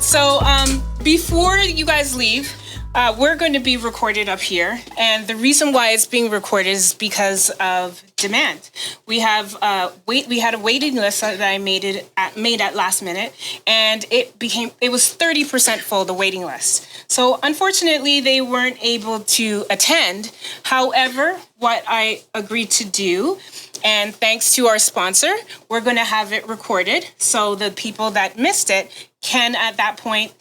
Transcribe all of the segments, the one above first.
So before you guys leave, we're going to be recorded up here, and the reason why it's being recorded is because of demand. We have we had a waiting list that I made at last minute, and it was 30% full, the waiting list. So unfortunately, they weren't able to attend. However, what I agreed to do, and thanks to our sponsor, we're going to have it recorded so the people that missed it can at that point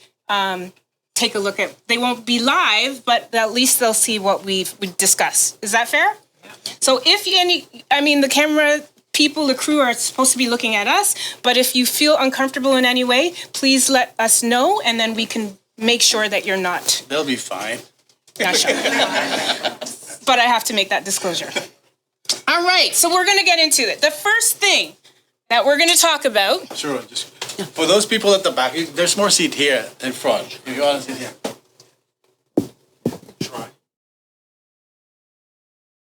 take a look at. They won't be live, but at least they'll see what we discussed. Is that fair? Yeah. So if the camera people, the crew are supposed to be looking at us, but if you feel uncomfortable in any way, please let us know, and then we can make sure that you're not. They'll be fine. Not sure. But I have to make that disclosure. All right, so we're going to get into it. The first thing that we're going to talk about. Sure, just for those people at the back, there's more seat here in front. If you want to sit here. Try.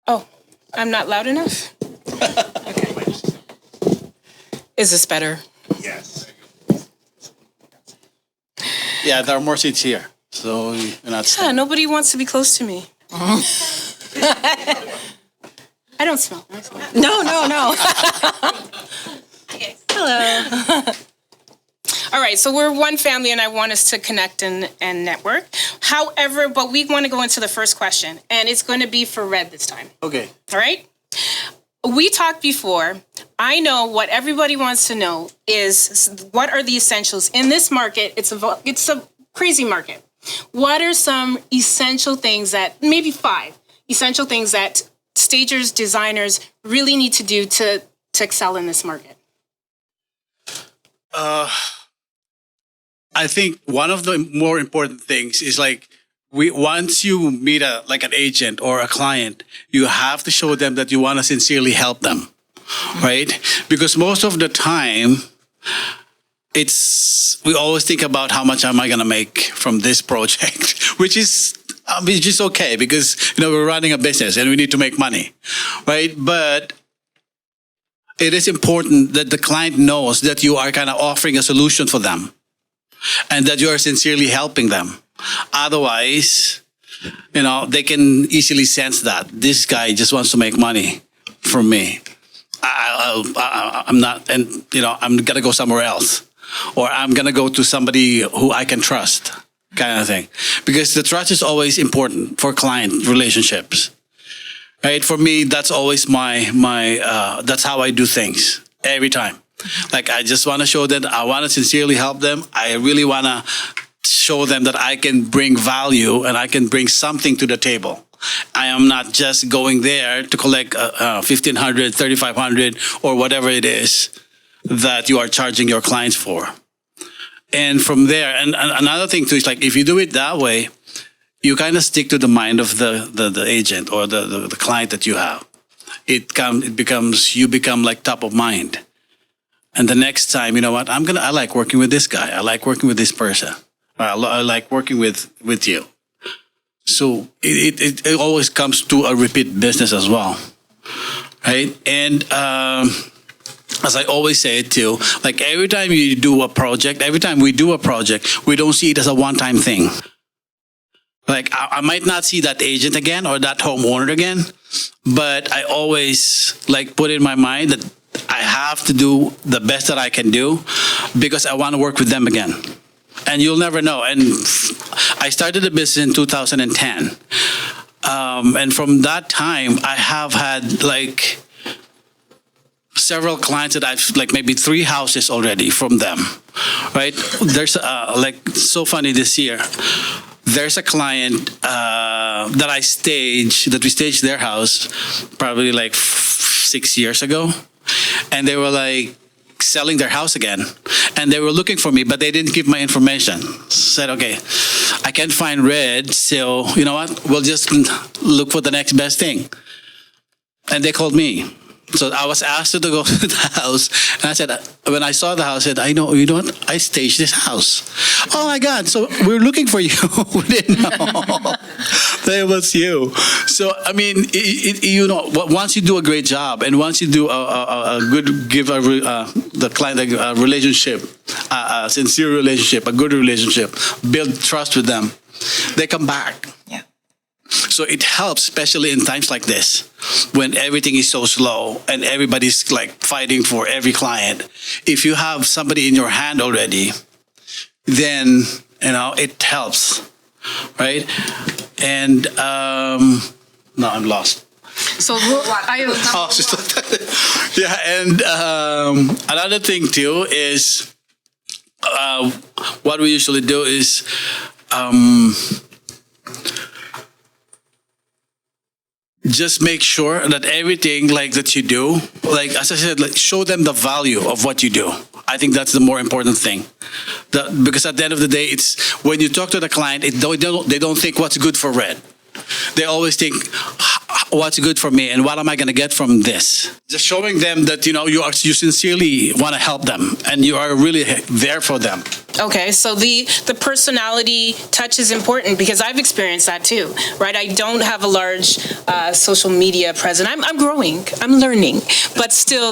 Oh, I'm not loud enough? Okay. Is this better? Yes. Yeah, there are more seats here, so you're not. Yeah, nobody wants to be close to me. I don't smell. No. Hello. All right, so we're one family, and I want us to connect and network. However, but we want to go into the first question, and it's going to be for Red this time. Okay. All right? We talked before. I know what everybody wants to know is what are the essentials in this market? It's a crazy market. What are some essential things that, maybe 5 essential things that stagers, designers really need to do to excel in this market? I think one of the more important things is once you meet an agent or a client, you have to show them that you want to sincerely help them, right? Because most of the time, we always think about how much am I going to make from this project, which is okay because we're running a business and we need to make money, right? But it is important that the client knows that you are kind of offering a solution for them and that you are sincerely helping them. Otherwise, they can easily sense that this guy just wants to make money from me. I'm not, and I'm gonna go somewhere else, or I'm gonna go to somebody who I can trust, kind of thing. Because the trust is always important for client relationships, right? For me, that's always that's how I do things every time. I just want to show that I want to sincerely help them. I really want to show them that I can bring value and I can bring something to the table. I am not just going there to collect $1,500, $3,500, or whatever it is that you are charging your clients for. And from there, and another thing too is if you do it that way, you kind of stick to the mind of the agent or the client that you have. You become top of mind. And the next time, I like working with this guy. I like working with this person. I like working with you. So it always comes to a repeat business as well, right? And as I always say it too, every time we do a project, we don't see it as a one-time thing. I might not see that agent again or that homeowner again, but I always put in my mind that I have to do the best that I can do because I want to work with them again. And you'll never know. And I started the business in 2010. And from that time, I have had several clients that I've maybe 3 houses already from them, right? There's so funny this year. There's a client that we staged their house probably 6 years ago. And they were selling their house again. And they were looking for me, but they didn't give my information. Said, okay, I can't find Red, so you know what? We'll just look for the next best thing. And they called me. So I was asked to go to the house. And I said, when I saw the house, I said, you know what? I staged this house. Oh my God. So we're looking for you. We didn't know. That was you. So I mean, once you do a great job, and once you do a good the client a relationship, a sincere relationship, a good relationship, build trust with them, they come back. Yeah. So it helps, especially in times like this, when everything is so slow and everybody's like fighting for every client. If you have somebody in your hand already, then it helps, right? And no, I'm lost. So yeah, and another thing too is what we usually do is just make sure that everything like that you do, like as I said, like show them the value of what you do. I think that's the more important thing. Because at the end of the day, it's when you talk to the client, they don't think what's good for Red. They always think what's good for me and what am I going to get from this. Just showing them that you sincerely want to help them and you are really there for them. Okay, so the personality touch is important because I've experienced that too, right? I don't have a large social media presence. I'm growing, I'm learning, but still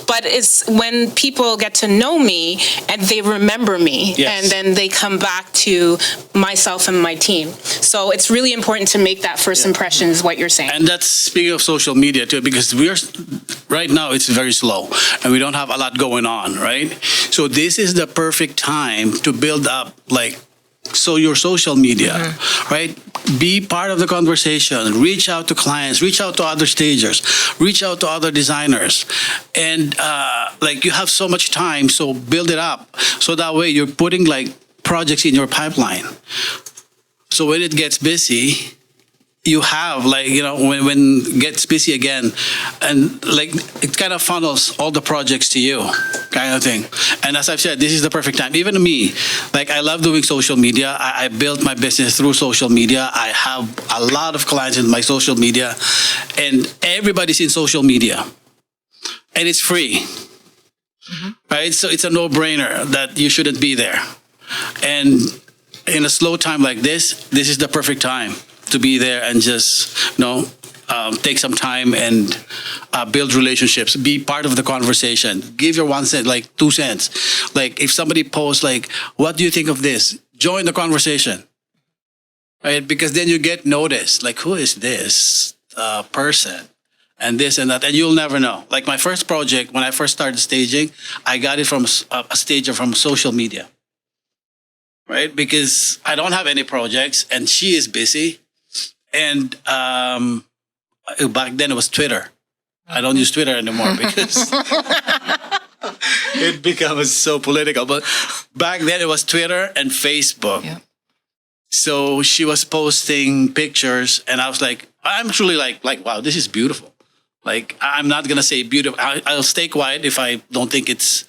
but it's when people get to know me and they remember me, yes, and then they come back to myself and my team. So it's really important to make that first impression is what you're saying. And that's speaking of social media too, because right now it's very slow and we don't have a lot going on, right? So this is the perfect time to build up your social media, right? Be part of the conversation, reach out to clients, reach out to other stagers, reach out to other designers. And you have so much time, so build it up. So that way you're putting projects in your pipeline. So when it gets busy, you have when it gets busy again, and it kind of funnels all the projects to you, kind of thing. And as I've said, this is the perfect time. Even me, I love doing social media. I built my business through social media. I have a lot of clients in my social media, and everybody's in social media, and it's free, right? So it's a no-brainer that you shouldn't be there. And in a slow time like this is the perfect time to be there and just take some time and build relationships. Be part of the conversation. Give your 1 cent, 2 cents. If somebody posts what do you think of this? Join the conversation, right? Because then you get noticed. Who is this person? And this and that, and you'll never know. My first project, when I first started staging, I got it from a stager from social media, right? Because I don't have any projects and she is busy. And back then it was Twitter. I don't use Twitter anymore because it becomes so political. But back then it was Twitter and Facebook. Yeah. So she was posting pictures, and I was I'm truly wow, this is beautiful. I'm not gonna say beautiful. I'll stay quiet if I don't think it's.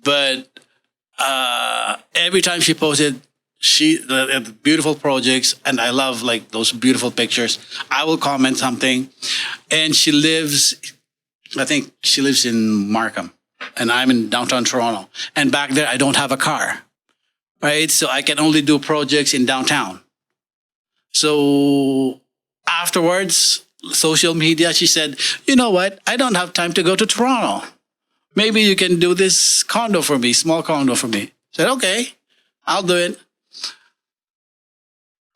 But every time she posted, the beautiful projects, and I love those beautiful pictures. I will comment something, and I think she lives in Markham, and I'm in downtown Toronto. And back there, I don't have a car, right? So I can only do projects in downtown. So afterwards, social media, she said, you know what? I don't have time to go to Toronto. Maybe you can do this condo for me, small condo for me. I said, okay, I'll do it.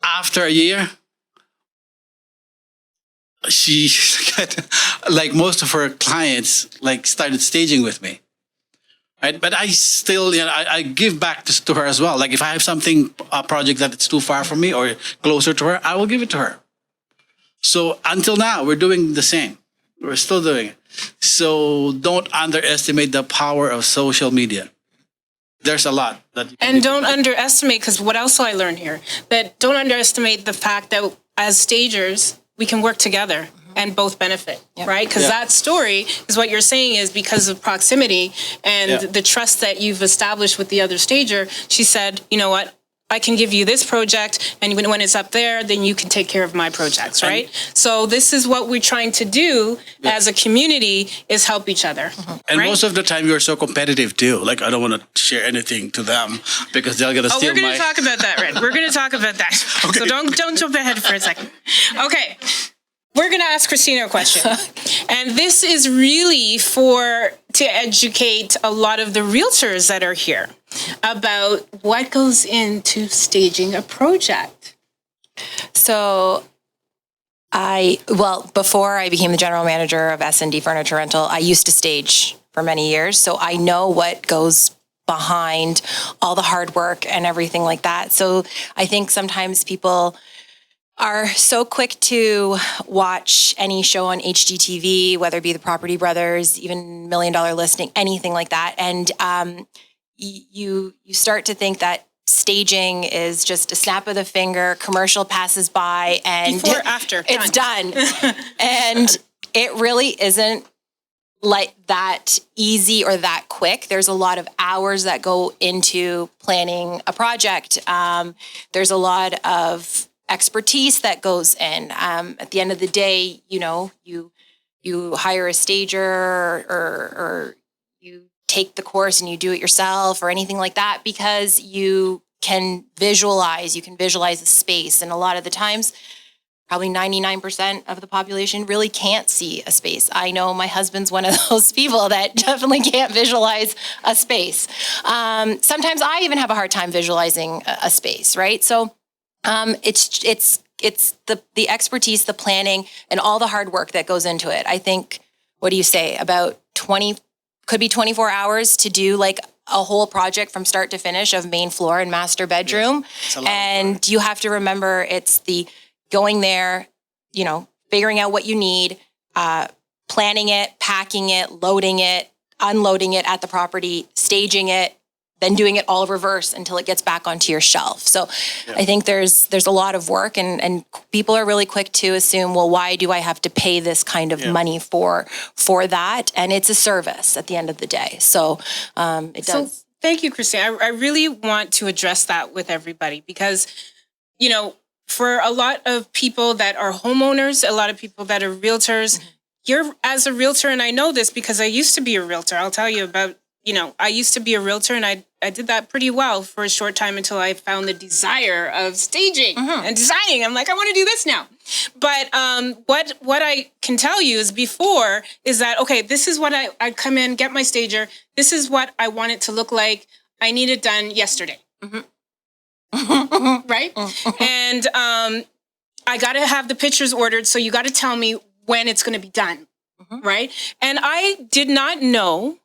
After a year, she most of her clients started staging with me, right? But I still I give back to her as well. If I have a project that it's too far from me or closer to her, I will give it to her. So until now, we're doing the same. We're still doing it. So don't underestimate the power of social media. There's a lot that you can And do. don't underestimate, because what else I learned here, that don't underestimate the fact that as stagers, we can work together and both benefit, right? Because that story is what you're saying is because of proximity and the trust that you've established with the other stager. She said, you know what? I can give you this project, and when it's up there, then you can take care of my projects, right? So this is what we're trying to do as a community, is help each other. And right? most of the time, you're so competitive too. Like, I don't want to share anything to them because they're gonna steal we're going my. to talk about that, Red. We're going to talk about that. Okay. So don't jump ahead for a second. Okay. We're going to ask Christina a question. And this is really to educate a lot of the realtors that are here about what goes into staging a project. So before I became the general manager of S&D Furniture Rental, I used to stage for many years. So I know what goes behind all the hard work and everything like that. So I think sometimes people are so quick to watch any show on HGTV, whether it be the Property Brothers, even $1 Million Listing, anything like that. And you start to think that staging is just a snap of the finger, commercial passes by, and Before, after, it's done. And it really isn't like that easy or that quick. There's a lot of hours that go into planning a project. There's a lot of expertise that goes in. At the end of the day, you hire a stager or you take the course and you do it yourself or anything like that because you can visualize the space. And a lot of the times, probably 99% of the population really can't see a space. I know my husband's one of those people that definitely can't visualize a space. Sometimes I even have a hard time visualizing a space, right? So it's the expertise, the planning, and all the hard work that goes into it. I think, what do you say, about 24 hours to do like a whole project from start to finish of main floor and master bedroom. Yes, and you have to remember it's the going there, figuring out what you need, planning it, packing it, loading it, unloading it at the property, staging it, then doing it all reverse until it gets back onto your shelf. So I think there's a lot of work and people are really quick to assume, well, why do I have to pay this kind of money for that? And it's a service at the end of the day. So it does. So thank you, Christine. I really want to address that with everybody because, for a lot of people that are homeowners, a lot of people that are realtors, you're as a realtor, and I know this because I used to be a realtor. I'll tell you about, I used to be a realtor and I did that pretty well for a short time until I found the desire of staging and designing. I'm like, I want to do this now. But what I can tell you is before is that, okay, this is what I come in, get my stager. This is what I want it to look like. I need it done yesterday. Right? And I got to have the pictures ordered. So you got to tell me when it's going to be done. Right? And I did not know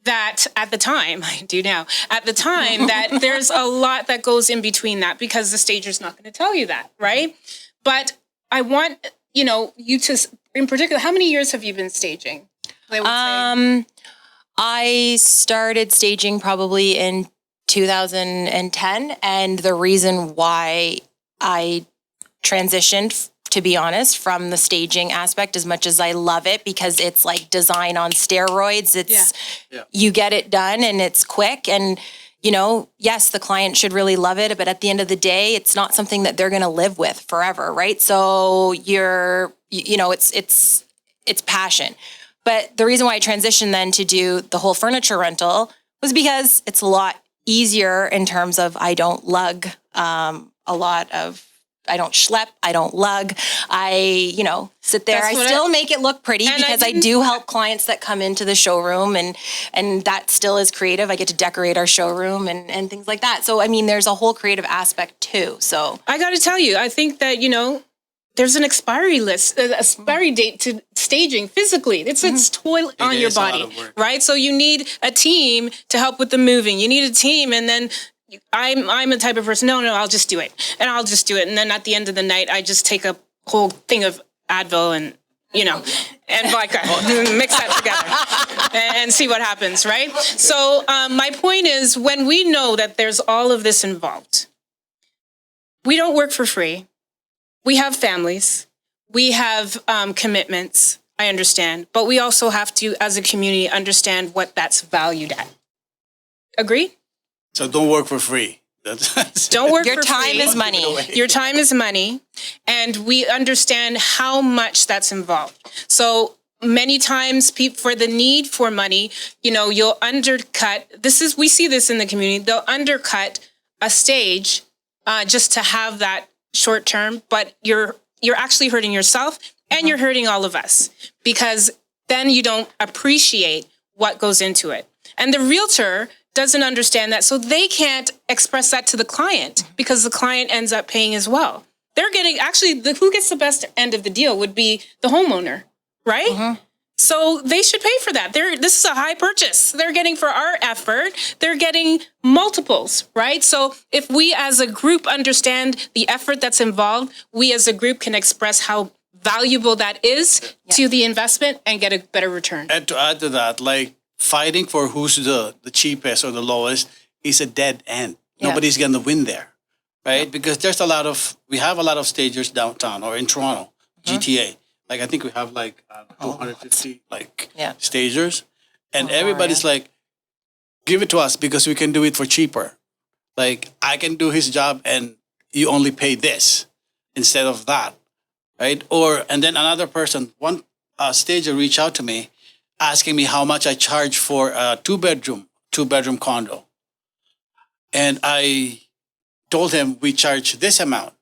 that at the time, I do now, at the time that there's a lot that goes in between that because the stager's not going to tell you that, right? But I want, you to, in particular, how many years have you been staging? I started staging probably in 2010, and the reason why I transitioned, to be honest, from the staging aspect, as much as I love it because it's like design on steroids. It's you get it done and it's quick and yes, the client should really love it, but at the end of the day, it's not something that they're going to live with forever, right? So it's passion. But the reason why I transitioned then to do the whole furniture rental was because it's a lot easier in terms of I don't lug I don't schlep, I don't lug. I, sit there. I still make it look pretty because I do help clients that come into the showroom and that still is creative. I get to decorate our showroom and things like that. So, there's a whole creative aspect too. So I got to tell you, I think that, there's an expiry date to staging physically. It's toil on your body, right? So you need a team to help with the moving. You need a team and then I'm a type of person, no, I'll just do it. And I'll just do it. And then at the end of the night, I just take a whole thing of Advil and, and vodka, mix that together and see what happens, right? So my point is when we know that there's all of this involved, we don't work for free. We have families. We have commitments, I understand. But we also have to, as a community, understand what that's valued at. Agree? So don't work for free. Don't work Your for time free. is money. Your time is money, and we understand how much that's involved. So many times, for the need for money, you'll undercut. We see this in the community. They'll undercut a stage just to have that short term, but you're actually hurting yourself and you're hurting all of us, because then you don't appreciate what goes into it. And the realtor doesn't understand that, so they can't express that to the client, because the client ends up paying as well. They're getting, who gets the best end of the deal would be the homeowner, right? Mm-hmm. So they should pay for that. This is a high purchase. They're getting for our effort. They're getting multiples, right? So if we as a group understand the effort that's involved, we as a group can express how valuable that is to the investment and get a better return. And to add to that, like, fighting for who's the cheapest or the lowest is a dead end. Yeah. Nobody's going to win there, right? Yeah. Because we have a lot of stagers downtown or in Toronto, GTA. Like, I think we have 250 stagers. And everybody's like, give it to us because we can do it for cheaper. Like, I can do his job and you only pay this instead of that, right? And then another person, one stager reached out to me asking me how much I charge for a two-bedroom condo. And I told him we charge this amount,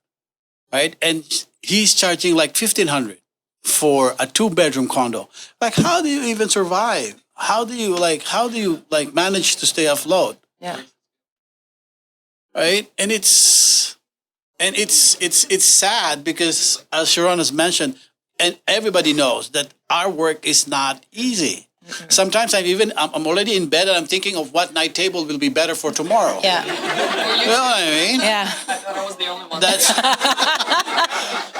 right? And he's charging like $1,500 for a two-bedroom condo. Like, how do you even survive? How do you manage to stay afloat? Yeah. Right? And it's sad because, as Sharon has mentioned, and everybody knows that our work is not easy. Mm-hmm. Sometimes I'm already in bed and I'm thinking of what night table will be better for tomorrow. Yeah. You know what I mean? Yeah. I thought I was the only one. That's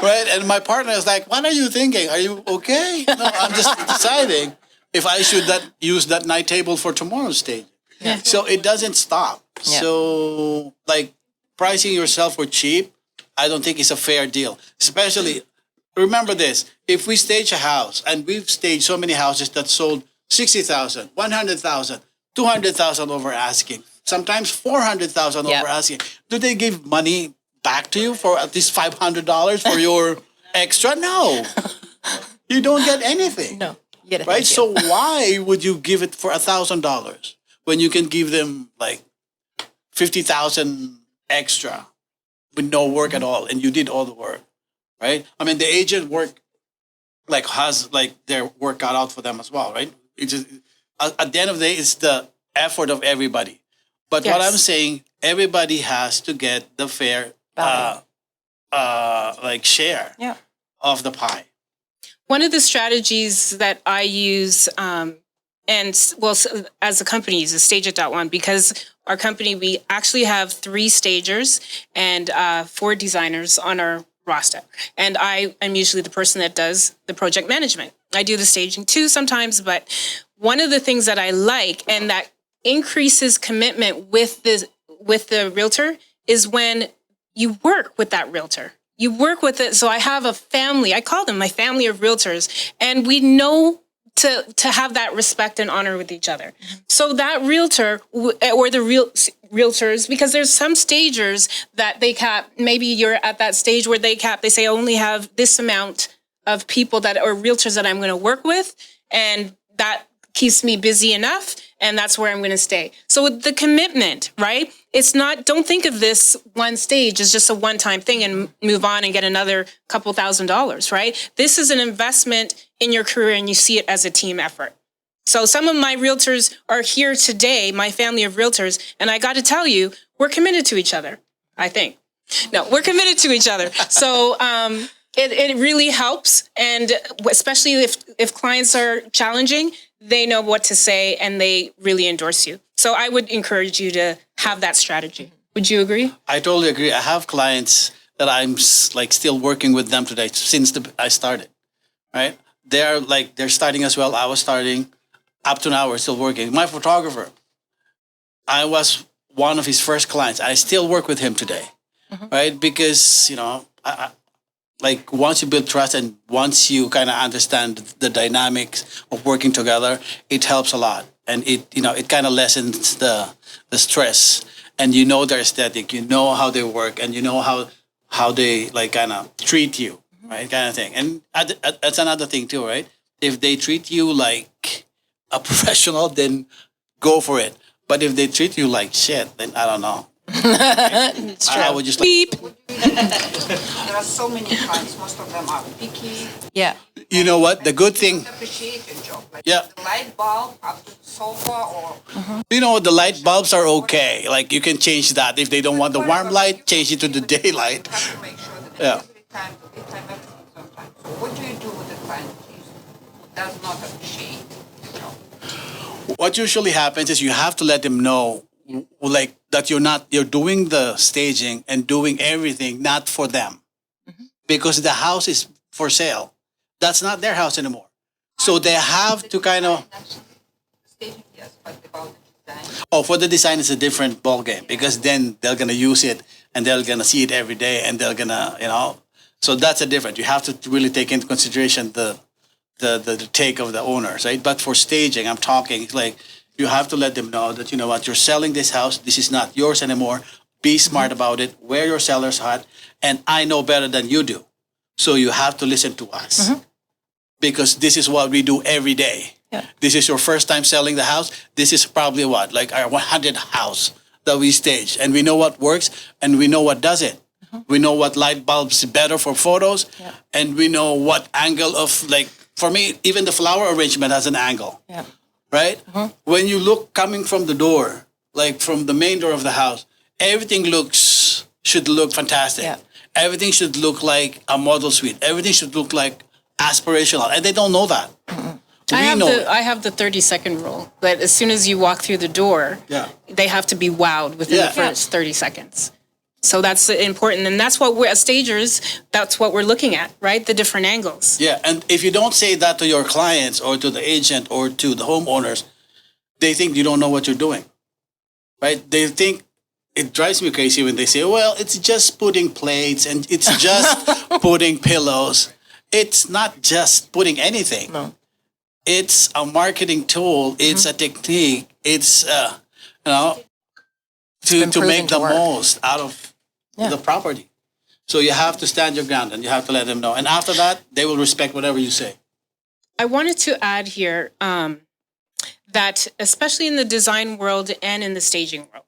right. And my partner is like, "What are you thinking? Are you okay?" No, I'm just deciding if I should use that night table for tomorrow's stage. Yeah. So it doesn't stop. Yeah. So pricing yourself for cheap, I don't think is a fair deal. Especially, remember this: if we stage a house, and we've staged so many houses that sold 60,000, 100,000, 200,000 over asking, sometimes 400,000 over asking. Do they give money back to you for at least $500 for your extra? No, you don't get anything. No, you get it. Right? So why would you give it for $1,000 when you can give them like 50,000 extra with no work at all, and you did all the work, right? I mean, the agent has their work cut out for them as well, right? It just, at the end of the day, it's the effort of everybody. But what I'm saying, everybody has to get the fair share of the pie. One of the strategies that I use, as a company, is Stageit.One, because our company, we actually have 3 stagers and 4 designers on our roster. And I am usually the person that does the project management. I do the staging too sometimes, but one of the things that I like and that increases commitment with the realtor is when you work with that realtor. You work with it. So I have a family, I call them my family of realtors, and we know to have that respect and honor with each other. So that realtor or the realtors, because there's some stagers that they cap, maybe you're at that stage where they say I only have this amount of people or realtors that I'm going to work with, and that keeps me busy enough, and that's where I'm going to stay. So with the commitment, right? It's not, don't think of this one stage as just a one-time thing and move on and get another couple $1,000s, right? This is an investment in your career, and you see it as a team effort. So some of my realtors are here today, my family of realtors, and I got to tell you, we're committed to each other, I think. No, we're committed to each other. So it really helps, and especially if clients are challenging, they know what to say and they really endorse you. So I would encourage you to have that strategy. Would you agree? I totally agree. I have clients that I'm still working with them today since I started, right? They're starting as well. I was starting. Up to now, we're still working. My photographer, I was one of his first clients. I still work with him today, right? Because, once you build trust and once you kind of understand the dynamics of working together, it helps a lot. And it kind of lessens the stress and you know their aesthetic, you know how they work, and you know how they like kind of treat you, right? Kind of thing. And that's another thing too, right? If they treat you like a professional, then go for it. But if they treat you like shit, then I don't know. It's true. I would just Beep. There are so many clients, most of them are picky, Yeah. you know what? The good thing, don't appreciate your job. Like Yeah. the light bulb up to the sofa or you know, the light bulbs are okay. Like you can change that. If they don't want the warm light, change it to the daylight. you have to make sure that the Yeah. delivery time, the lead time, everything's on time. So what do you do with the client who does not appreciate the job? What usually happens is you have to let them know, like that you're doing the staging and doing everything not for them, because the house is for sale. That's not their house anymore. So they have to kind of. Staging, yes, but about the design. Oh, for the design, it's a different ball game, because then they're gonna use it and they're gonna see it every day and they're gonna, So that's a different. You have to really take into consideration the take of the owners, right? But for staging, I'm talking it's like you have to let them know that, you know what, you're selling this house. This is not yours anymore. Be smart about it. Wear your seller's hat, and I know better than you do. So you have to listen to us, because this is what we do every day. Yeah. This is your first time selling the house. This is probably like our 100th house that we stage, and we know what works and we know what doesn't. We know what light bulbs is better for photos, and we know what angle of, like, for me, even the flower arrangement has an angle, Yeah. right? When you look coming from the door, like from the main door of the house, everything should look fantastic. Yeah. Everything should look like a model suite. Everything should look like aspirational, and they don't know that. I have the 30-second rule that as soon as you walk through the door, Yeah. they have to be wowed within Yeah. the first 30 seconds. So that's important. And that's what we're, as stagers, that's what we're looking at, right? The different angles. Yeah, and if you don't say that to your clients or to the agent or to the homeowners, they think you don't know what you're doing, right? They think, it drives me crazy when they say, well, it's just putting plates and it's just putting pillows. It's not just putting anything. No. It's a marketing tool. It's a technique. It's, to proven make to the work. most out of the property. So you have to stand your ground and you have to let them know. And after that, they will respect whatever you say. I wanted to add here that especially in the design world and in the staging world,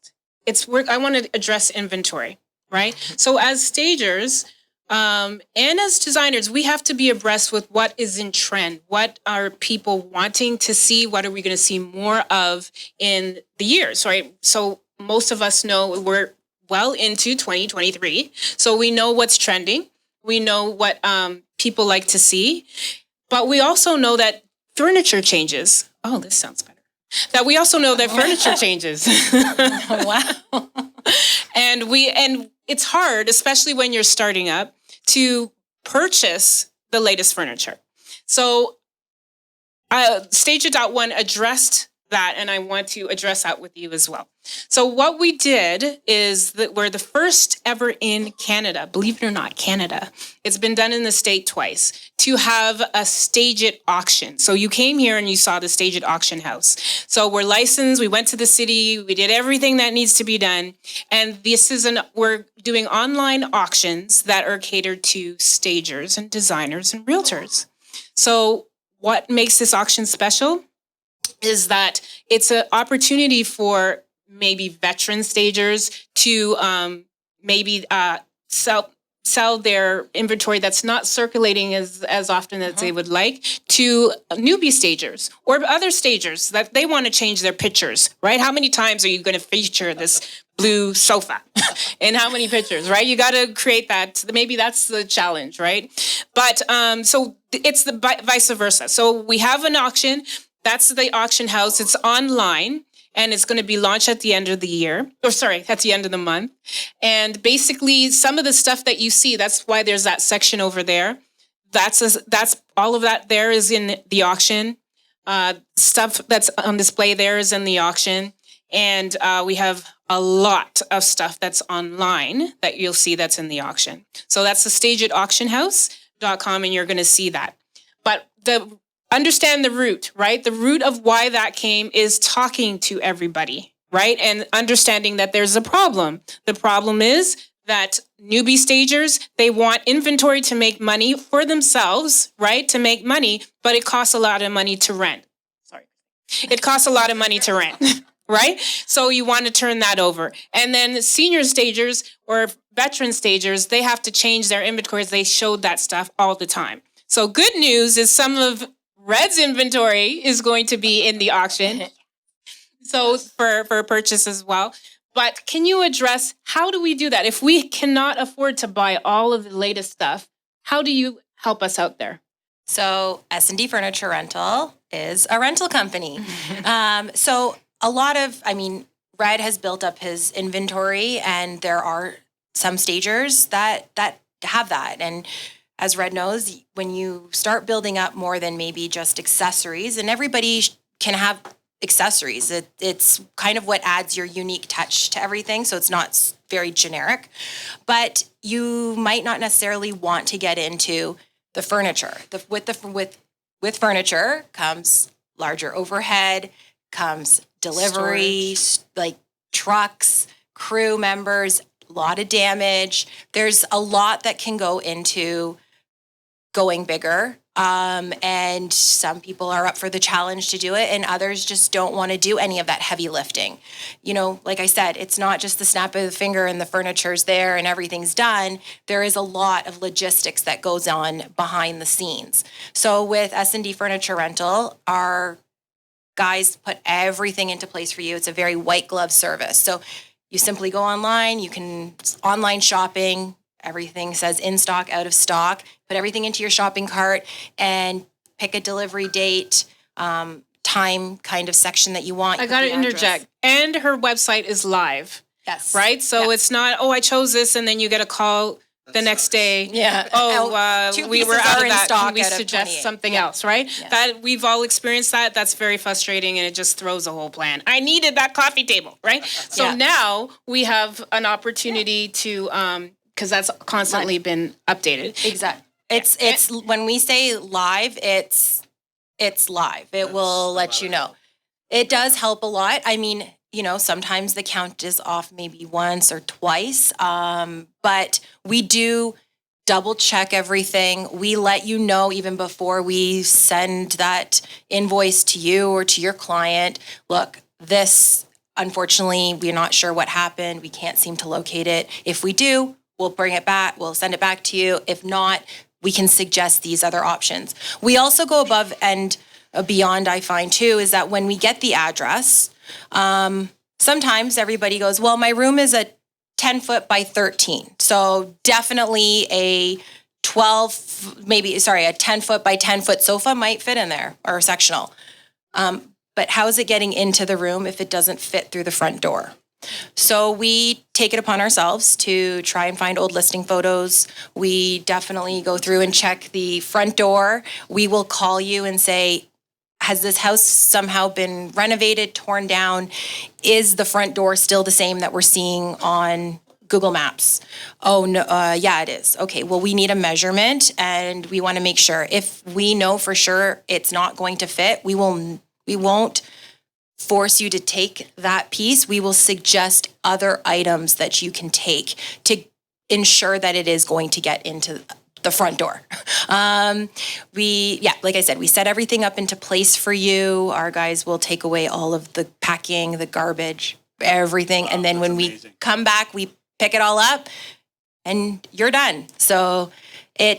I want to address inventory, right? So as stagers and as designers, we have to be abreast with what is in trend. What are people wanting to see? What are we going to see more of in the years, right? So most of us know we're well into 2023. So we know what's trending. We know what people like to see. But we also know that furniture changes. Oh, this sounds better. That we also know that furniture changes. Wow. And it's hard, especially when you're starting up, to purchase the latest furniture. So Stageit.One addressed that, and I want to address that with you as well. So what we did is that we're the first ever in Canada, believe it or not, Canada. It's been done in the state twice, to have a Stageit auction. So you came here and you saw the Stageit auction house. So we're licensed, we went to the city, we did everything that needs to be done. And we're doing online auctions that are catered to stagers and designers and realtors. So what makes this auction special is that it's an opportunity for maybe veteran stagers to maybe sell their inventory that's not circulating as often as they would like to newbie stagers or other stagers that they want to change their pictures, right? How many times are you going to feature this blue sofa in how many pictures, right? You got to create that. Maybe that's the challenge, right? But so it's the vice versa. So we have an auction. That's the auction house. It's online. And it's going to be launched at the end of the year, at the end of the month. And basically, some of the stuff that you see, that's why there's that section over there. That's all of that there is in the auction. Stuff that's on display there is in the auction. And we have a lot of stuff that's online that you'll see that's in the auction. So that's the Stageit.auctionhouse.com, and you're going to see that. But understand the root, right? The root of why that came is talking to everybody, right? And understanding that there's a problem. The problem is that newbie stagers, they want inventory to make money for themselves, right? To make money, but it costs a lot of money to rent. Sorry. It costs a lot of money to rent, right? So you want to turn that over. And then senior stagers or veteran stagers, they have to change their inventories. They showed that stuff all the time. So good news is some of Red's inventory is going to be in the auction. So for purchase as well. But can you address how do we do that? If we cannot afford to buy all of the latest stuff, how do you help us out there? So S&D Furniture Rental is a rental company. So a lot of, Red has built up his inventory, and there are some stagers that have that. And as Red knows, when you start building up more than maybe just accessories, and everybody can have accessories. It's kind of what adds your unique touch to everything. So it's not very generic, but you might not necessarily want to get into the furniture. With furniture comes larger overhead, comes delivery, like trucks, crew members, a lot of damage. There's a lot that can go into going bigger. And some people are up for the challenge to do it, and others just don't want to do any of that heavy lifting. Like I said, it's not just the snap of the finger and the furniture's there and everything's done. There is a lot of logistics that goes on behind the scenes. So with S&D Furniture Rental, our guys put everything into place for you. It's a very white glove service. So you simply go online, online shopping. Everything says in stock, out of stock. Put everything into your shopping cart and pick a delivery date, time kind of section that you want. I got to interject. And her website is live. Yes. Right? So it's not, I chose this, and then you get a call the next day. Yeah. We were out of that. Stock. Can we suggest something else, right? Yeah. That we've all experienced that. That's very frustrating, and it just throws the whole plan. I needed that coffee table, right? So now we have an opportunity to, because that's constantly been updated. Exactly. It's when we say live, it's live. It will let you know. It does help a lot. Sometimes the count is off maybe once or twice, but we do double check everything. We let you know even before we send that invoice to you or to your client. Look, this, unfortunately, we're not sure what happened. We can't seem to locate it. If we do, we'll bring it back. We'll send it back to you. If not, we can suggest these other options. We also go above and beyond, I find, too, is that when we get the address, sometimes everybody goes, well, my room is a 10 foot by 13. So definitely a 10 foot by 10 foot sofa might fit in there, or sectional. But how is it getting into the room if it doesn't fit through the front door? So we take it upon ourselves to try and find old listing photos. We definitely go through and check the front door. We will call you and say, has this house somehow been renovated, torn down? Is the front door still the same that we're seeing on Google Maps? Oh, no, yeah, it is. Okay, well, we need a measurement, and we want to make sure. If we know for sure it's not going to fit, we won't force you to take that piece. We will suggest other items that you can take to ensure that it is going to get into the front door. Like I said, we set everything up into place for you. Our guys will take away all of the packing, the garbage, everything. Wow, and then when we come back, we pick it all up and you're done. So we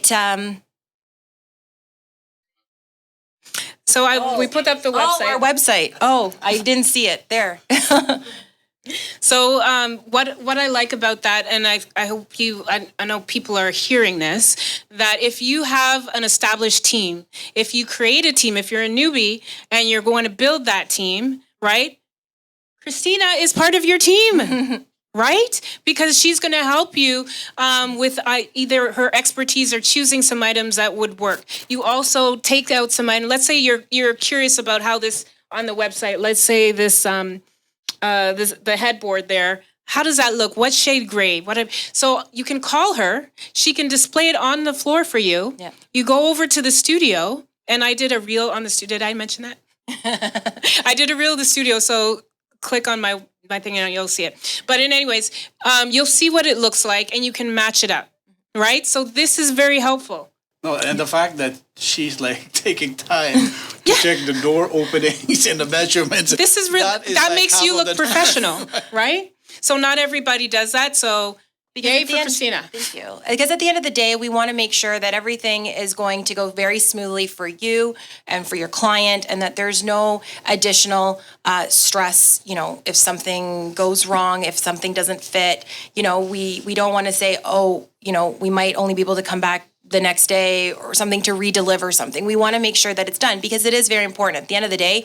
put up the website. Our website. Oh, I didn't see it there. So what I like about that, and I hope I know people are hearing this, that if you have an established team, if you create a team, if you're a newbie and you're going to build that team, right? Christina is part of your team. Right? Because she's going to help you with either her expertise or choosing some items that would work. You also take out some items. Let's say you're curious about how this on the website. Let's say this the headboard there. How does that look? What shade gray? So you can call her. She can display it on the floor for you. Yeah. You go over to the studio, and I did a reel on the studio. Did I mention that? I did a reel of the studio. So click on my thing and you'll see it. But anyways, you'll see what it looks like and you can match it up, right? So this is very helpful. No, and the fact that she's like taking time to check the door openings and the measurements. This is really, that like makes half you of look the professional, right? So not everybody does that. So yay for Christina. Thank you. Because at the end of the day, we want to make sure that everything is going to go very smoothly for you and for your client, and that there's no additional stress. You know, if something goes wrong, if something doesn't fit, you know, we don't want to say, oh, you know, we might only be able to come back the next day or something to redeliver something. We want to make sure that it's done because it is very important. At the end of the day,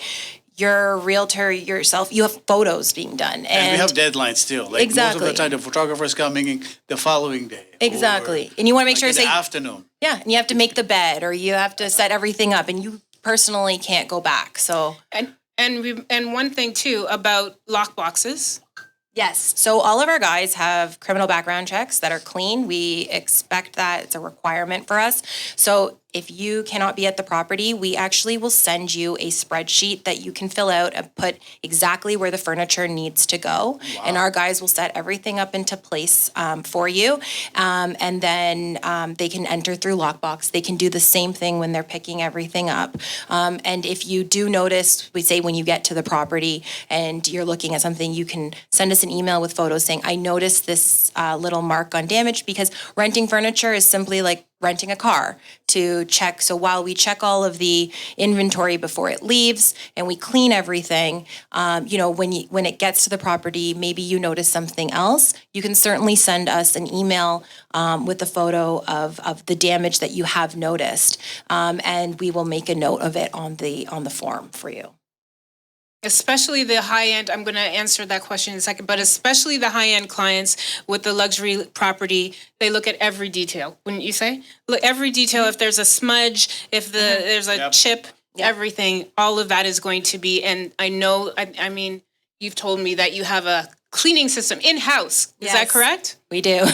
you're a realtor yourself. You have photos being done, And we have deadlines too. Like Exactly. most of the time, the photographer's coming in the following day. exactly. or And you want to make like sure in to the say, afternoon. yeah, and you have to make the bed or you have to set everything up, and you personally can't go back. So And one thing too about lock boxes. yes, so all of our guys have criminal background checks that are clean. We expect that. It's a requirement for us. So if you cannot be at the property, we actually will send you a spreadsheet that you can fill out and put exactly where the furniture needs to go. And our guys will set everything up into place for you. And then they can enter through lockbox. They can do the same thing when they're picking everything up. And if you do notice, we say when you get to the property and you're looking at something, you can send us an email with photos saying, I noticed this little mark on damage, because renting furniture is simply like renting a car to check. So while we check all of the inventory before it leaves and we clean everything, you know, when it gets to the property, maybe you notice something else, you can certainly send us an email with a photo of the damage that you have noticed, and we will make a note of it on the form for you. Especially the high end, I'm going to answer that question in a second, but especially the high end clients with the luxury property, they look at every detail, wouldn't you say? Look, every detail, if there's a smudge, if there's a chip, everything, all of that is going to be, and I know, I mean, you've told me that you have a cleaning system in-house. Is that Yes. correct? We do.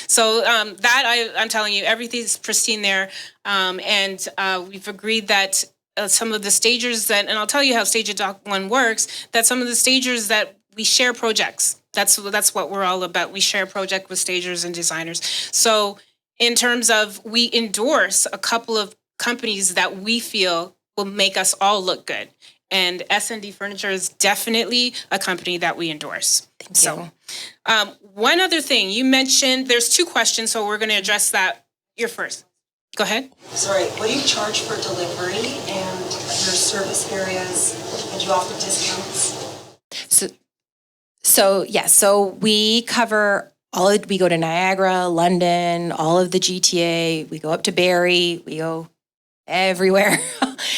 So I'm telling you, everything's pristine there. And we've agreed that some of the stagers that, and I'll tell you how Stageit.One works, that some of the stagers that we share projects. That's what we're all about. We share a project with stagers and designers. So in terms of, we endorse a couple of companies that we feel will make us all look good. And S&D Furniture is definitely a company that we endorse. Thank you. So, one other thing, you mentioned, there's two questions, so we're going to address that. You're first. Go ahead. Sorry, what do you charge for delivery and your service areas? And do you offer discounts? So we cover we go to Niagara, London, all of the GTA, we go up to Barrie, we go everywhere.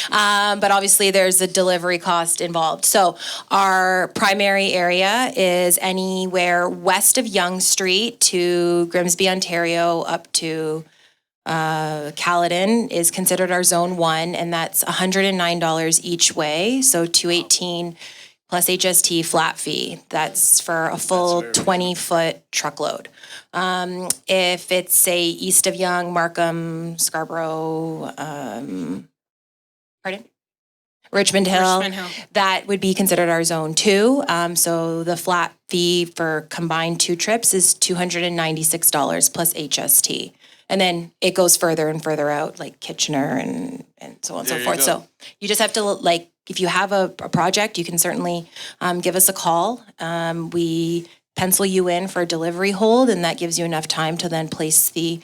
But obviously there's a delivery cost involved. So our primary area is anywhere west of Yonge Street to Grimsby, Ontario, up to Caledon is considered our zone 1, and that's $109 each way. So $218 plus HST flat fee. That's for a full 20-foot truckload. If it's, say, east of Yonge, Markham, Scarborough, Richmond Hill, that would be considered our zone 2. So the flat fee for combined 2 trips is $296 plus HST. And then it goes further and further out, like Kitchener and so on and so forth. So you just have to, like, if you have a project, you can certainly give us a call. We pencil you in for a delivery hold, and that gives you enough time to then place the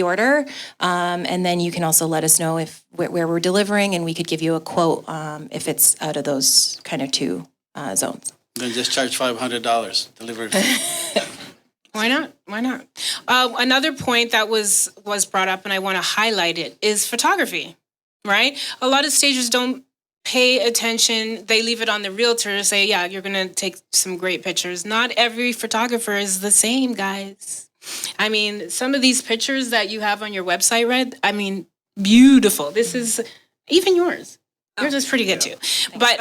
order. And then you can also let us know if where we're delivering, and we could give you a quote if it's out of those kind of 2 zones. Then just charge $500 delivery fee. Why not? Why not? Another point that was brought up, and I want to highlight it, is photography, right? A lot of stagers don't pay attention. They leave it on the realtor to say, yeah, you're going to take some great pictures. Not every photographer is the same, guys. I mean, some of these pictures that you have on your website, Red, I mean, beautiful. This is even yours. Yours is pretty good too. But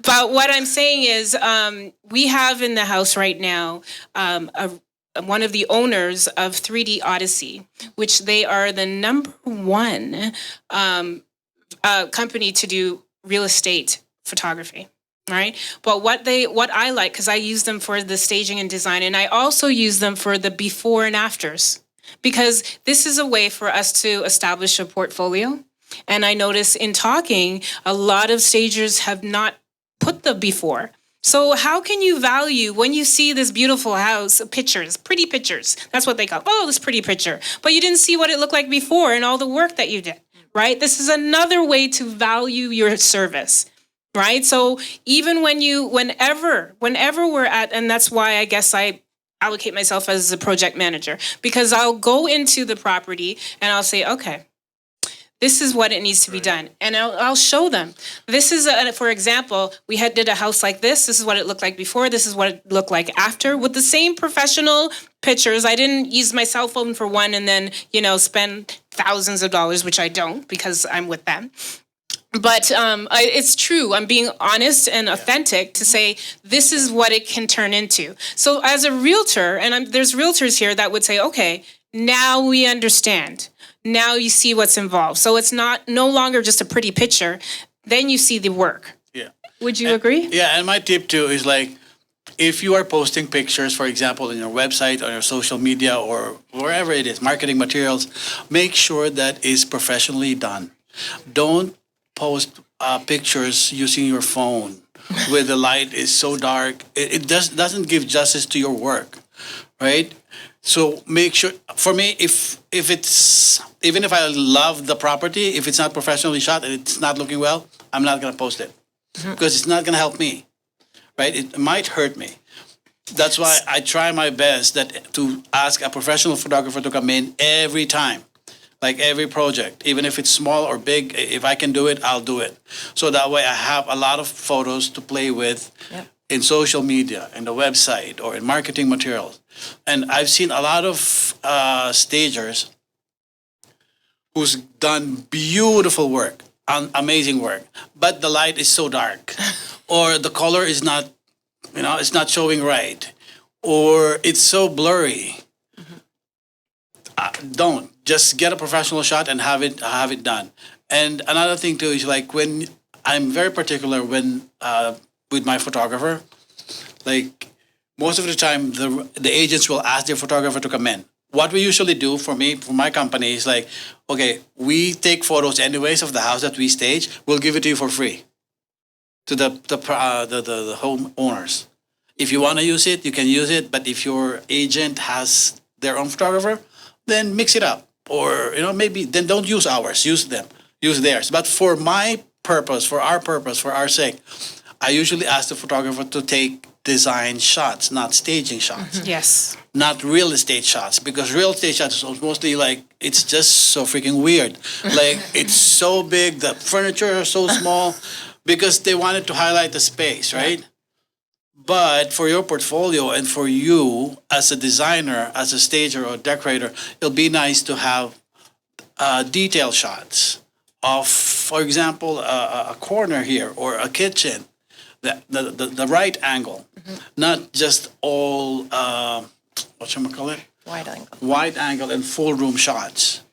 but what I'm saying is we have in the house right now one of the owners of 3D Odyssey, which they are the #1 company to do real estate photography. right? But what I like, because I use them for the staging and design, and I also use them for the before and afters, because this is a way for us to establish a portfolio. And I notice in talking, a lot of stagers have not put the before. So how can you value when you see this beautiful house, pictures, pretty pictures? That's what they call, oh, this pretty picture. But you didn't see what it looked like before and all the work that you did, right? This is another way to value your service, right? So even whenever we're at, and that's why I guess I allocate myself as a project manager, because I'll go into the property and I'll say, okay, this is what it needs to be done. And I'll show them. This is, for example, we did a house like this. This is what it looked like before. This is what it looked like after, with the same professional pictures. I didn't use my cell phone for one and then, spend thousands of dollars, which I don't because I'm with them. But it's true. I'm being honest and authentic to say this is what it can turn into. So as a realtor, and there's realtors here that would say, okay, now we understand. Now you see what's involved. So it's no longer just a pretty picture. Then you see the work. Yeah. Would you agree? Yeah, and my tip too is like, if you are posting pictures, for example, on your website, on your social media, or wherever it is, marketing materials, make sure that is professionally done. Don't post pictures using your phone where the light is so dark. It doesn't give justice to your work, right? So make sure, for me, if it's, even if I love the property, if it's not professionally shot and it's not looking well, I'm not going to post it because it's not going to help me, right? It might hurt me. That's why I try my best to ask a professional photographer to come in every time, like every project, even if it's small or big. If I can do it, I'll do it. So that way I have a lot of photos to play with in social media, in the website, or in marketing materials. And I've seen a lot of stagers who's done beautiful work, amazing work, but the light is so dark, or the color is not, it's not showing right, or it's so blurry. Don't just get a professional shot and have it done. And another thing too is like, when I'm very particular when with my photographer, like most of the time the agents will ask their photographer to come in. What we usually do for my company is like, okay, we take photos anyways of the house that we stage. We'll give it to you for free to the home owners. If you want to use it, you can use it. But if your agent has their own photographer, then mix it up. Or maybe then don't use ours. Use theirs. But for my purpose, for our sake, I usually ask the photographer to take design shots, not staging shots. Yes. Not real estate shots, because real estate shots is mostly like, it's just so freaking weird. Like, it's so big, the furniture is so small, because they wanted to highlight the space, right? But for your portfolio and for you as a designer, as a stager or decorator, it'll be nice to have detail shots of, for example, a corner here or a kitchen. The right angle, not just all wide angle and full room shots.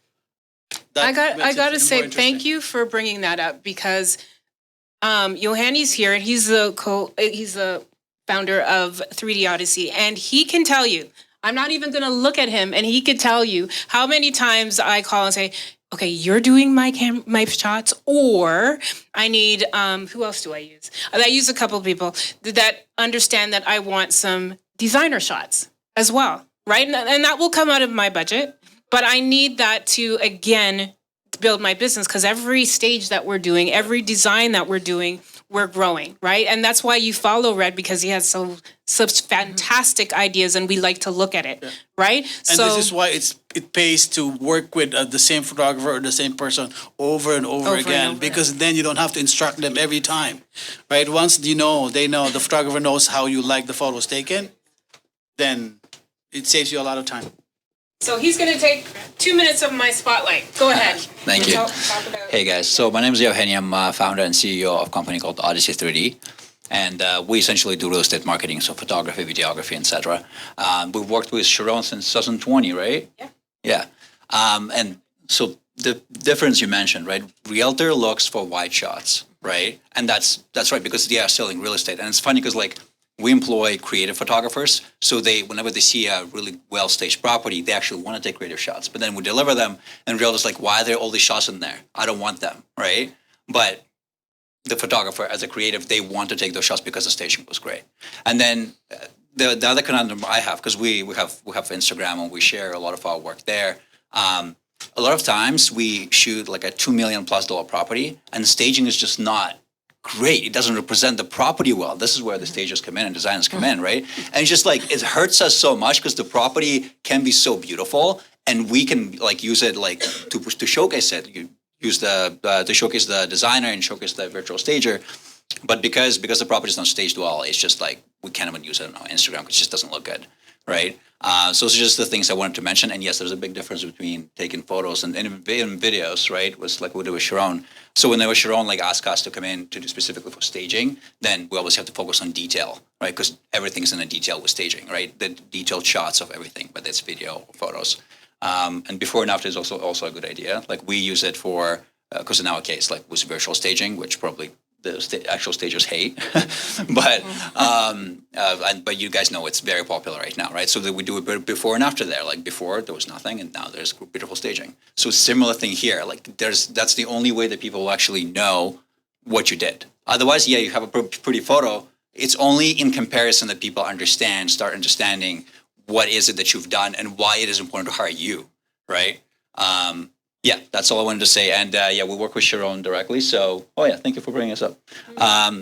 I gotta say thank you for bringing that up, because Johanni's here and he's the founder of 3D Odyssey, and he can tell you. I'm not even gonna look at him, and he could tell you how many times I call and say, okay, you're doing my shots, or I need, who else do I use? I use a couple of people that understand that I want some designer shots as well, right? And that will come out of my budget, but I need that to, again, build my business, because every stage that we're doing, every design that we're doing, we're growing, right? And that's why you follow Red, because he has such fantastic ideas, and we like to look at it, right? And this is why it pays to work with the same photographer or the same person over and over again, because then you don't have to instruct them every time, right? Once they know, the photographer knows how you like the photos taken, then it saves you a lot of time. So he's going to take 2 minutes of my spotlight. Go ahead. Thank you. Hey guys, so my name is Eugenio. I'm founder and CEO of a company called Odyssey 3D. And we essentially do real estate marketing, so photography, videography, etc. We've worked with Sharon since 2020, right? Yeah. Yeah. And so the difference you mentioned, right? Realtor looks for wide shots. right? And that's right, because they are selling real estate. And it's funny because like we employ creative photographers, so they whenever they see a really well staged property, they actually want to take creative shots. But then we deliver them, and realtors like, why are there all these shots in there? I don't want them, right? But the photographer, as a creative, they want to take those shots because the staging was great. And then the other conundrum I have, because we have Instagram and we share a lot of our work there. A lot of times we shoot like a $2 million+ property, and the staging is just not great. It doesn't represent the property well. This is where the stagers come in and designers come in, right? And it's just like it hurts us so much because the property can be so beautiful, and we can like use it like to showcase it. You use to showcase the designer and showcase the virtual stager. But because the property is not staged well, it's just like we can't even use it on Instagram because it just doesn't look good, right? So those are just the things I wanted to mention. And yes, there's a big difference between taking photos and videos, right? It was like we did with Sharon. So whenever Sharon like asked us to come in to do specifically for staging, then we always have to focus on detail, right? Because everything's in a detail with staging, right? The detailed shots of everything, whether it's video or photos. And before and after is also a good idea. Like we use it for, because in our case, like with virtual staging, which probably the actual stagers hate, but you guys know it's very popular right now, right? So that we do it before and after there. Like before there was nothing, and now there's beautiful staging. So similar thing here. Like that's the only way that people will actually know what you did. Otherwise, yeah, you have a pretty photo. It's only in comparison that people start understanding what is it that you've done and why it is important to hire you, right? Yeah, that's all I wanted to say. And yeah, we work with Sharon directly. So, thank you for bringing us up.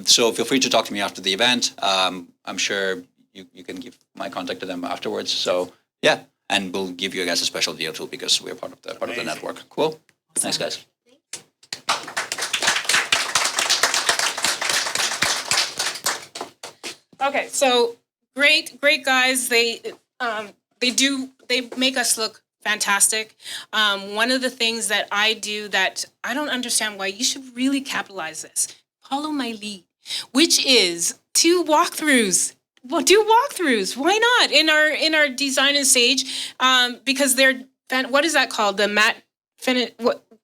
So feel free to talk to me after the event. I'm sure you can give my contact to them afterwards. So yeah, and we'll give you guys a special deal too because we're part of the network. Cool. Thanks, guys. Okay, so great guys. They make us look fantastic. One of the things that I do that I don't understand why you should really capitalize this. Follow my lead, which is do walkthroughs. Well, do walkthroughs. Why not in our design and stage? Because they're what is that called? The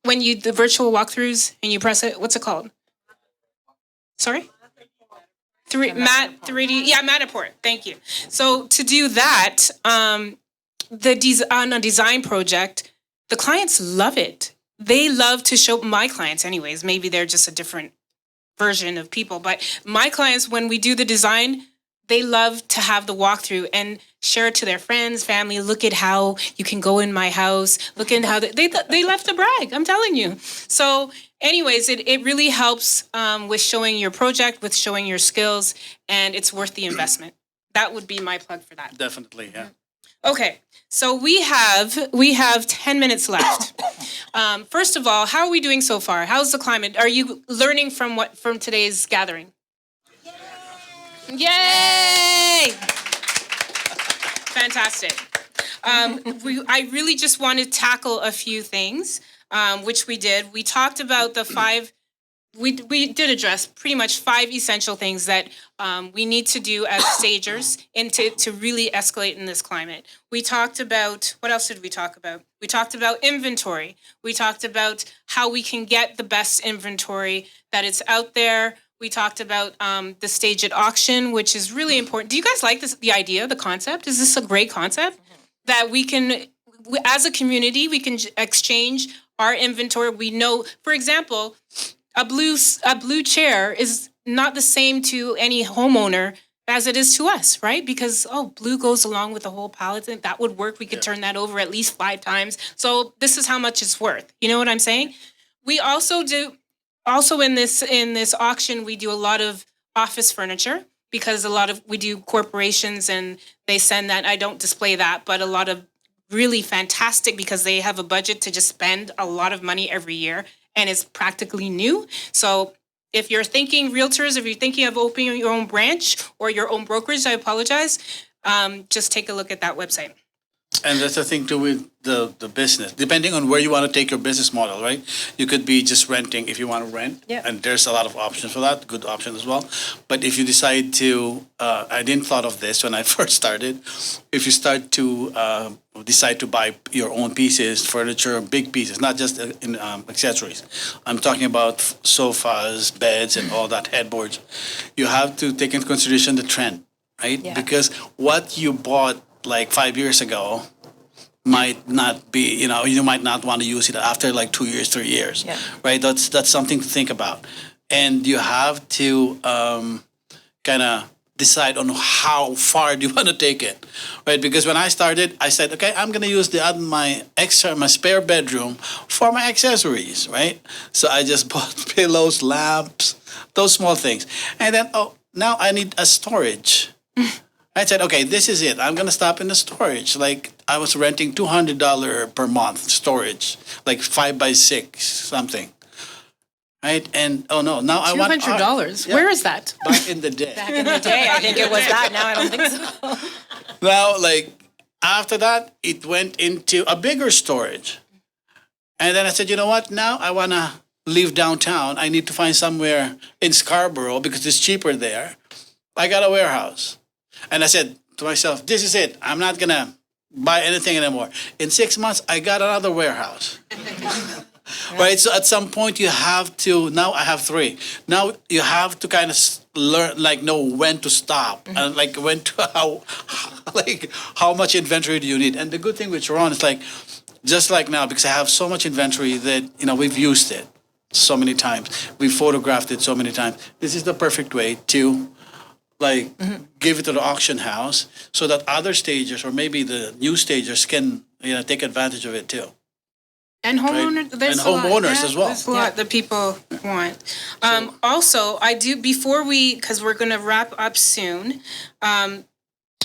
when you the virtual walkthroughs and you press it. What's it called? Sorry. Matterport. Thank you. So to do that, on a design project, the clients love it. They love to show my clients, anyways. Maybe they're just a different version of people, but my clients, when we do the design, they love to have the walkthrough and share it to their friends, family. Look at how you can go in my house. Look at how they love to brag. I'm telling you. So anyways, it really helps with showing your project, with showing your skills, and it's worth the investment. That would be my plug for that. Definitely, yeah. Okay, so we have 10 minutes left. First of all, how are we doing so far? How's the climate? Are you learning from today's gathering? Yay! Fantastic. I really just want to tackle a few things, which we did. We talked about the five. We did address pretty much 5 essential things that we need to do as stagers and to really escalate in this climate. We talked about, what else did we talk about? We talked about inventory. We talked about how we can get the best inventory, that it's out there. We talked about the stage at auction, which is really important. Do you guys like this? The idea, the concept? Is this a great concept? That we can, as a community, we can exchange our inventory. We know, for example, a blue chair is not the same to any homeowner as it is to us, right? Because, blue goes along with the whole palette, and that would work. We could turn that over at least 5 times. So this is how much it's worth. You know what I'm saying? We also in this auction, we do a lot of office furniture because we do corporations and they send that. I don't display that, but a lot of really fantastic because they have a budget to just spend a lot of money every year. And it's practically new. So if you're thinking realtors, if you're thinking of opening your own branch or your own brokerage, I apologize. Just take a look at that website. And that's the thing too with the business. Depending on where you want to take your business model, right? You could be just renting if you want to rent. Yeah. And there's a lot of options for that, good options as well. But if you decide to, I didn't thought of this when I first started. If you start to decide to buy your own pieces, furniture, big pieces, not just in accessories. I'm talking about sofas, beds, and all that, headboards. You have to take into consideration the trend, right? Yeah. Because what you bought like 5 years ago might not be, you might not want to use it after like 2 years, 3 years, Yeah. right? That's something to think about. And you have to kind of decide on how far do you want to take it, right? Because when I started, I said, okay, I'm going to use my spare bedroom for my accessories, right? So I just bought pillows, lamps, those small things. And then, now I need a storage. I said, okay, this is it. I'm going to stop in the storage. Like I was renting $200 per month storage, like 5x6 something. Right? And now I want $200. Yeah. Where is that? Back in the day. Back in the day, I think it was that. Now I don't think so. Now, like after that, it went into a bigger storage. And then I said, you know what? Now I want to leave downtown. I need to find somewhere in Scarborough because it's cheaper there. I got a warehouse. And I said to myself, this is it. I'm not going to buy anything anymore. In 6 months, I got another warehouse. Right? So at some point, you have to, now I have 3. Now you have to kind of learn, like know when to stop and like when to, how much inventory do you need? And the good thing with Sharon is like, just like now, because I have so much inventory that, we've used it so many times. We've photographed it so many times. This is the perfect way to give it to the auction house so that other stagers or maybe the new stagers can, take advantage of it too. And homeowners, there's And a lot. homeowners Yeah, as well. There's a lot that people want. Also, I do, because we're going to wrap up soon,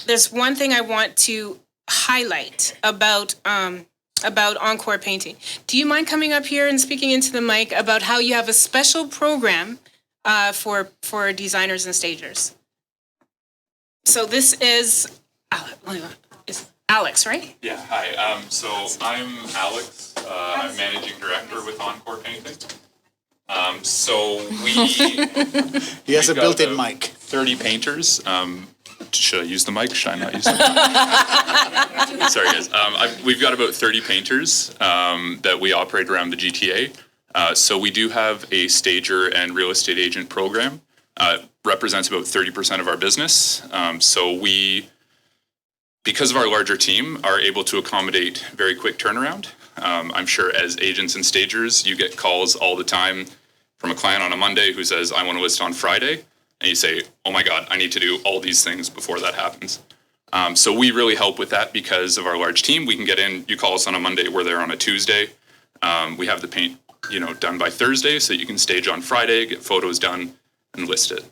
there's one thing I want to highlight about Encore Painting. Do you mind coming up here and speaking into the mic about how you have a special program for designers and stagers? So this is Alex, right? Yeah, hi. So I'm Alex. I'm managing director with Encore Painting. So He has a we've got built-in about mic. 30 painters. Should I use the mic? Should I not use the mic? Sorry, guys. We've got about 30 painters that we operate around the GTA. So we do have a stager and real estate agent program. Represents about 30% of our business. So we, because of our larger team, are able to accommodate very quick turnaround. I'm sure as agents and stagers, you get calls all the time from a client on a Monday who says, I want to list on Friday. And you say, oh my God, I need to do all these things before that happens. So we really help with that because of our large team. We can get in, you call us on a Monday, we're there on a Tuesday. We have the paint, done by Thursday so you can stage on Friday, get photos done and list it.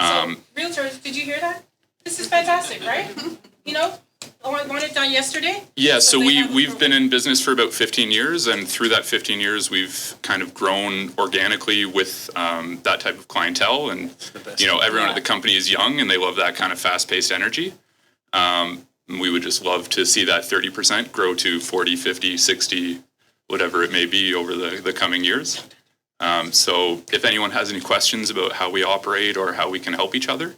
Realtors, did you hear that? This is fantastic, right? I want it done yesterday. Yeah, so they have a we've program. been in business for about 15 years, and through that 15 years, we've kind of grown organically with that type of clientele. And, everyone at the company is young, and they love that kind of fast-paced energy. We would just love to see that 30% grow to 40, 50, 60, whatever it may be over the coming years. So if anyone has any questions about how we operate or how we can help each other,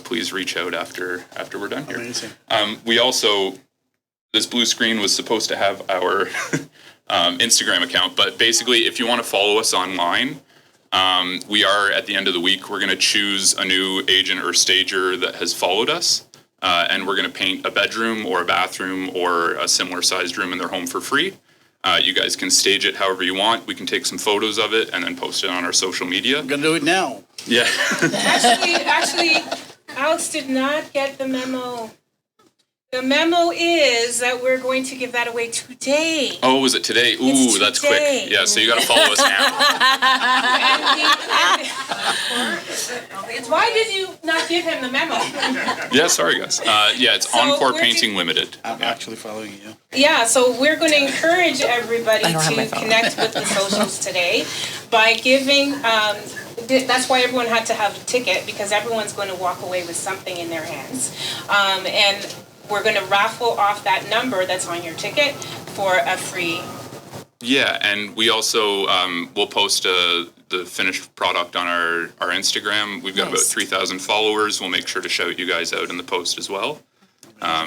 please reach out after we're done here. Amazing. We also, this blue screen was supposed to have our Instagram account, but basically if you want to follow us online, we are at the end of the week, we're going to choose a new agent or stager that has followed us, and we're going to paint a bedroom or a bathroom or a similar sized room in their home for free. You guys can stage it however you want. We can take some photos of it and then post it on our social media. I'm going to do it now. Yeah. Actually, Alex did not get the memo. The memo is that we're going to give that away today. Oh, was it today? Ooh, It's that's today. quick. Yeah, so you got to follow us now. Why did you not give him the memo? Yeah, sorry guys. It's So Encore we're Painting Limited. I'm actually following you. Yeah, so we're going to encourage everybody I don't have my to phone. connect with the socials today by giving. That's why everyone had to have a ticket, because everyone's going to walk away with something in their hands. And we're going to raffle off that number that's on your ticket for a free. Yeah, and we also will post the finished product on our Instagram. We've got about 3,000 followers. We'll make sure to shout you guys out in the post as well.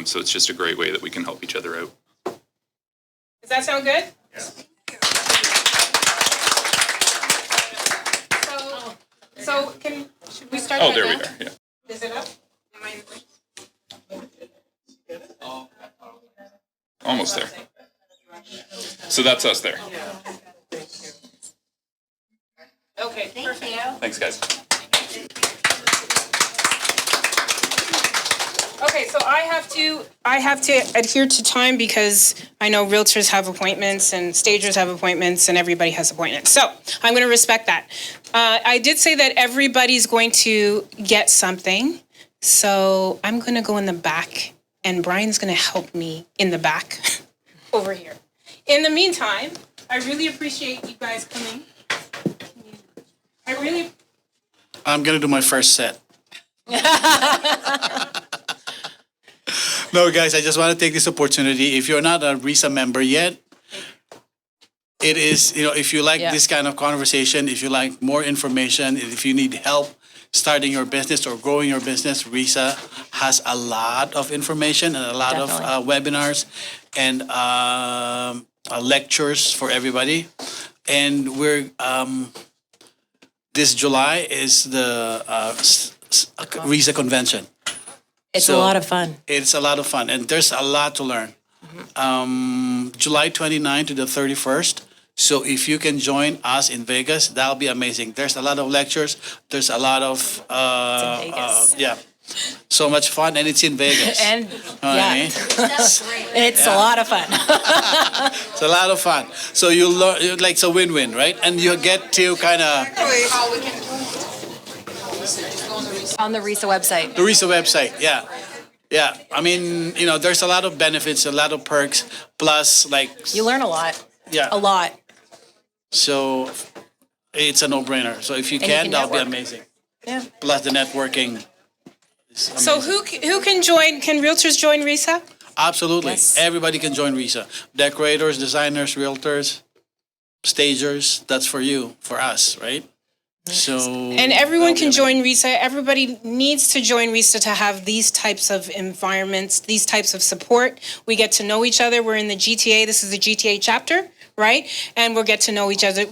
So it's just a great way that we can help each other out. Does that sound good? Yeah. So should we start? Oh, there we are. Yeah. Is it up? Am I in Almost there. So that's us there. Okay, perfect. Thanks, guys. Okay, so I have to adhere to time because I know realtors have appointments and stagers have appointments and everybody has appointments. So I'm going to respect that. I did say that everybody's going to get something. So I'm going to go in the back and Brian's going to help me in the back over here. In the meantime, I really appreciate you guys coming. I'm going to do my first set. No, guys, I just want to take this opportunity. If you're not a RESA member yet, it is, if you like this kind of conversation, if you like more information, if you need help starting your business or growing your business, RESA has a lot of information and a lot of webinars and lectures for everybody. And we're, this July is the RESA convention. It's a lot of fun. It's a lot of fun, and there's a lot to learn. July 29 to the 31st. So if you can join us in Vegas, that'll be amazing. There's a lot of lectures. There's a lot of so much fun, and it's in Vegas. And it's a lot of fun. It's a lot of fun. So you learn, it's a win-win, right? And you get to kind of On the RESA website. the RESA website, yeah. Yeah, I mean, there's a lot of benefits, a lot of perks, plus You learn a lot. yeah. A lot. So it's a no-brainer. So if you you can, can that'll be network. amazing. Yeah. Plus the networking. So who can join? Can realtors join RESA? Absolutely. Yes. Everybody can join RESA. Decorators, designers, realtors, stagers, that's for you, for us, right? So And everyone can join RESA. Everybody needs to join RESA to have these types of environments, these types of support. We get to know each other. We're in the GTA. This is the GTA chapter, right? And we'll get to know each other.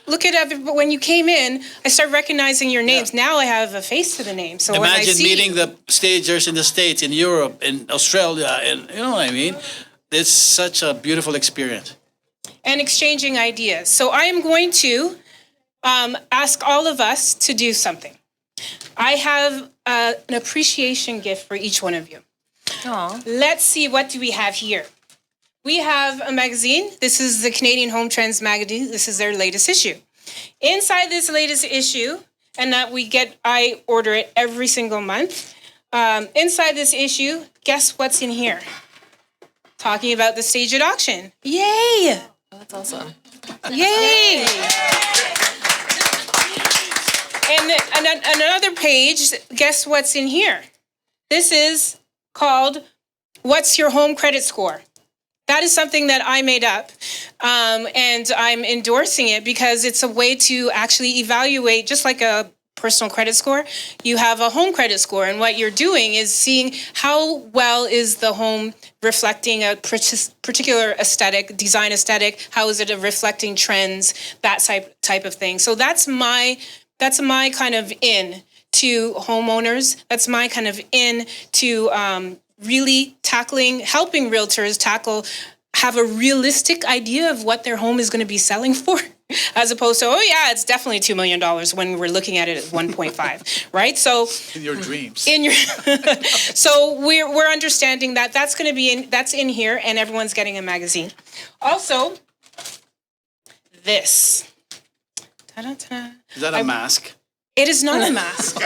Look at everybody. When you came in, I started recognizing your names. Now I have a face to the name. So when I imagine see meeting the stagers in the States, in Europe, in Australia, and you know what I mean? It's such a beautiful experience. and exchanging ideas. So I am going to ask all of us to do something. I have an appreciation gift for each one of you. Aw. Let's see, what do we have here? We have a magazine. This is the Canadian Home Trends magazine. This is their latest issue. Inside this latest issue, and that I order it every single month. Inside this issue, guess what's in here? Talking about the Stageit auction. Yay! Oh, that's awesome. Yay! And another page, guess what's in here? This is called What's Your Home Credit Score? That is something that I made up, and I'm endorsing it because it's a way to actually evaluate, just like a personal credit score, you have a home credit score, and what you're doing is seeing how well is the home reflecting a particular design aesthetic, how is it reflecting trends, that type of thing. So that's my kind of in to homeowners. That's my kind of in to really helping realtors have a realistic idea of what their home is going to be selling for, as opposed to, oh yeah, it's definitely $2 million when we're looking at it at 1.5, right? So In your dreams. so we're understanding that that's going to be that's in here, and everyone's getting a magazine. Also, this. Ta-da-ta. Is that a mask? It is not a mask.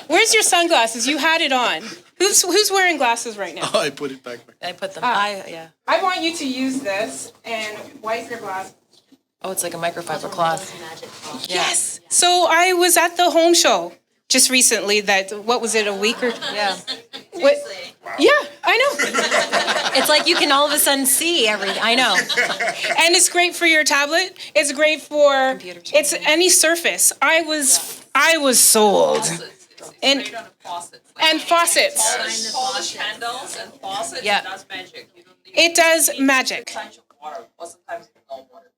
Where's your sunglasses? You had it on. Who's wearing glasses right now? Oh, I put it back. I put them. I want you to use this and wipe your glasses. Oh, it's like a microfiber cloth. Yes. So I was at the home show just recently. What was it? A week or Yeah. what? Yeah, I know. It's like you can all of a sudden see everything. I know. And it's great for your tablet. It's great for it's any surface. I was sold. And faucets. Polish handles and faucets, Yeah. it does magic. You don't need It does magic. touch of water, or sometimes even no water.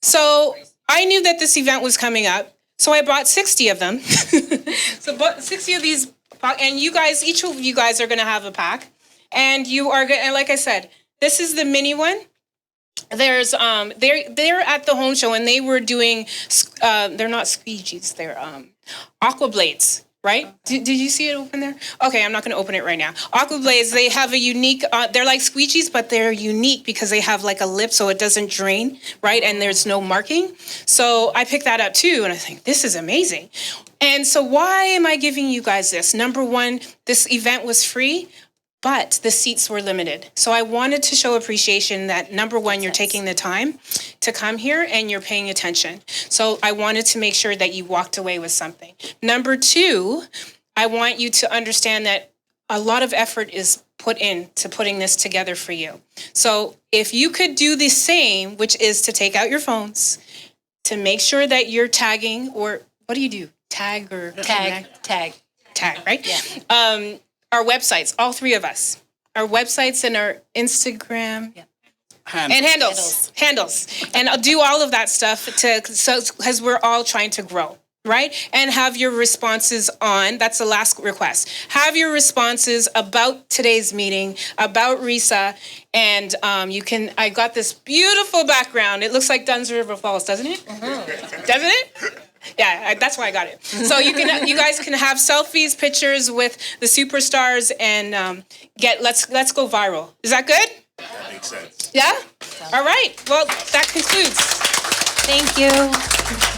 So I knew that this event was coming up, so I bought 60 of them. So bought 60 of these, and you guys, each of you guys are going to have a pack, and you are going. And like I said, this is the mini one. There's they're at the home show, and they were doing. They're not squeegees. They're aqua blades. Right? Did you see it open there? Okay, I'm not going to open it right now. Aqua blades, they have a unique, they're like squeegees, but they're unique because they have like a lip so it doesn't drain, right? And there's no marking. So I picked that up too, and I think, this is amazing. And so why am I giving you guys this? Number one, this event was free, but the seats were limited. So I wanted to show appreciation that, number one, you're taking the time to come here and you're paying attention. So I wanted to make sure that you walked away with something. Number two, I want you to understand that a lot of effort is put into putting this together for you. So if you could do the same, which is to take out your phones, to make sure that you're tagging, or what do you do? Tag or Tag, right? Yeah. Our websites, all three of us, our websites and our Instagram and handles. And I'll do all of that stuff because we're all trying to grow, right? And have your responses on, that's the last request. Have your responses about today's meeting, about RESA, and I got this beautiful background. It looks like Dunn's River Falls, doesn't it? Mm-hmm. Doesn't it? Yeah, that's why I got it. So you guys can have selfies, pictures with the superstars, and let's go viral. Is that good? That makes sense. Yeah. All right. Well, that concludes. Thank you.